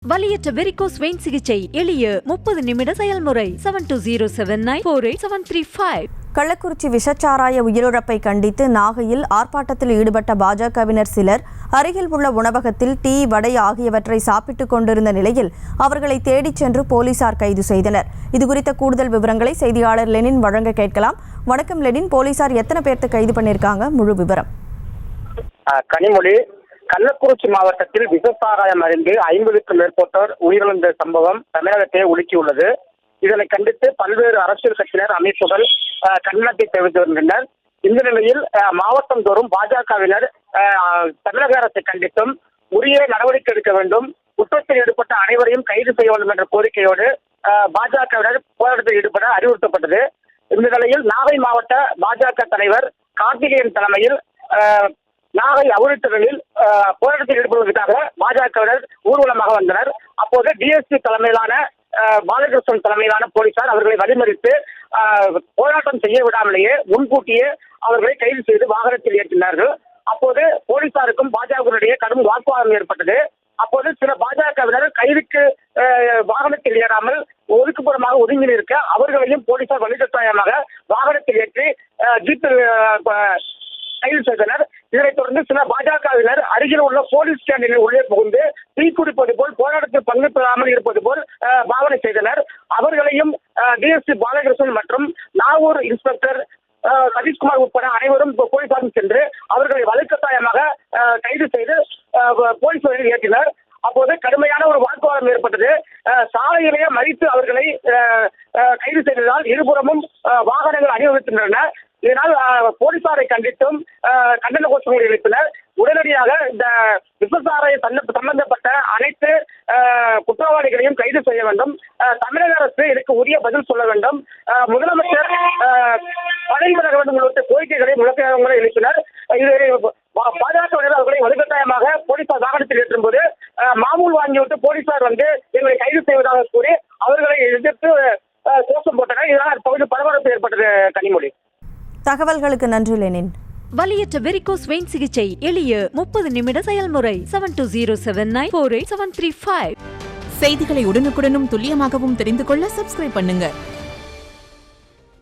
வலியற்ற varicose vein சிகிச்சை எளிய 30 நிமிட செயல்முறை 7209487335. கள்ளக்குறிச்சி விஷச்சாராய உயிரிழப்பை கண்டித்து நாகையில் ஆர்ப்பாட்டத்தில் ஈடுபட்ட பாஜகவினர் சிலர் அருகில் உள்ள உணவகத்தில் டீ, வடை ஆகியவற்றை சாப்பிட்டுக் கொண்டிருந்த நிலையில் அவர்களை தேடிச் சென்று போலீசார் கைது செய்தனர். இதுகுறித்த கூடுதல் விவரங்களை செய்தியாளர் லெனின் வழங்க கேட்கலாம். வணக்கம் லெனின், போலீசார் எத்தனை பேர்த்து கைது பண்ணியிருக்காங்க? முழு விவரம். கனிமொழி, கள்ளக்குறிச்சி மாவட்டத்தில் விஷச்சாராயம் அறிந்து 50க்கும் மேற்பட்டோர் உயிரிழந்த சம்பவம் தமிழகத்தை உலுக்கியுள்ளது. இதனை கண்டித்து பல்வேறு அரசியல் கட்சியினர், அமைப்புகள் கண்டனத்தை தெரிவித்து வருகின்றனர். இந்த நிலையில் மாவட்டம் தோறும் பாஜகவினர் தமிழக அரசை கண்டித்தும் உரிய நடவடிக்கை எடுக்க வேண்டும், குற்றத்தில் ஈடுபட்ட அனைவரையும் கைது செய்ய வேண்டும் என்ற கோரிக்கையோடு பாஜகவினர் போராட்டத்தில் ஈடுபட அறிவுறுத்தப்பட்டது. இந்த நிலையில் நாகை மாவட்ட பாஜக தலைவர் கார்த்திகேயன் தலைமையில் நாகை அவுரித்தலில் போராட்டத்தில் ஈடுபடுவதற்காக பாஜகவினர் ஊர்வலமாக வந்தனர். அப்போது டிஎஸ்பி தலைமையிலான பாலகிருஷ்ணன் தலைமையிலான போலீசார் அவர்களை வழிமறித்து போராட்டம் செய்ய விடாமலேயே முன்கூட்டியே அவர்களை கைது செய்து வாகனத்தில் ஏற்றினார்கள். அப்போது போலீசாருக்கும் பாஜகவினரிடையே கடும் வாக்குவாதம் ஏற்பட்டது. அப்போது சில பாஜகவினர் கைதுக்கு வாகனத்தில் ஏறாமல் ஒதுக்குப்புறமாக ஒதுங்கி நிற்க அவர்களையும் போலீசார் வலுக்கட்டாயமாக வாகனத்தில் ஏற்றி ஜீப்பில் கைது செய்தனர். இதனைத் தொடர்ந்து சில பாஜகவினர் அருகில் உள்ள போலீஸ் ஸ்டேஷனில் உள்ளே புகுந்து தீ குடிப்பது போல் போராட்டத்தில் பங்கு பெறாமல் இருப்பது போல் பாவனை செய்தனர். அவர்களையும் டிஎஸ்பி பாலகிருஷ்ணன் மற்றும் நாகூர் இன்ஸ்பெக்டர் சதீஷ்குமார் உட்பட அனைவரும் போலீசாரும் சென்று அவர்களை வலுக்கட்டாயமாக கைது செய்து போலீஸ் வழியில் ஏற்றினர். அப்போது கடுமையான ஒரு வாக்குவாதம் ஏற்பட்டது. சாலையிலேயே மறித்து அவர்களை கைது செய்ததால் இருபுறமும் வாகனங்கள் அணிவகுக்கின்றன. இதனால் போலீசாரை கண்டித்தும் கண்டன கோஷங்களை எழுப்பினர். உடனடியாக இந்த விபச்சாரை சம்பந்தப்பட்ட அனைத்து குற்றவாளிகளையும் கைது செய்ய வேண்டும், தமிழக அரசு இதற்கு உரிய பதில் சொல்ல வேண்டும், முதலமைச்சர் பதவி விலக வேண்டும் உள்ளிட்ட கோரிக்கைகளை முழக்கங்களை எழுப்பினர். இது பாஜகவினர் அவர்களை வலுக்கட்டாயமாக போலீசார் வாகனத்தில் ஏற்றும் போது மாமூல் வாங்கிவிட்டு போலீசார் வந்து எங்களை கைது செய்வதாக கூறி அவர்களை எதிர்த்து கோஷம் போட்டனர். இதனால் பகுதி பரபரப்பு ஏற்பட்டது. கனிமொழி, தகவல்களுக்கு நன்றி லெனின். வலியற்ற வெரிகோஸ் வெயின் சிகிச்சை எளிய 30 நிமிட செயல்முறை 7209487335. செய்திகளை உடனுக்குடனும் துல்லியமாகவும் தெரிந்து கொள்ள சப்ஸ்கிரைப் பண்ணுங்க.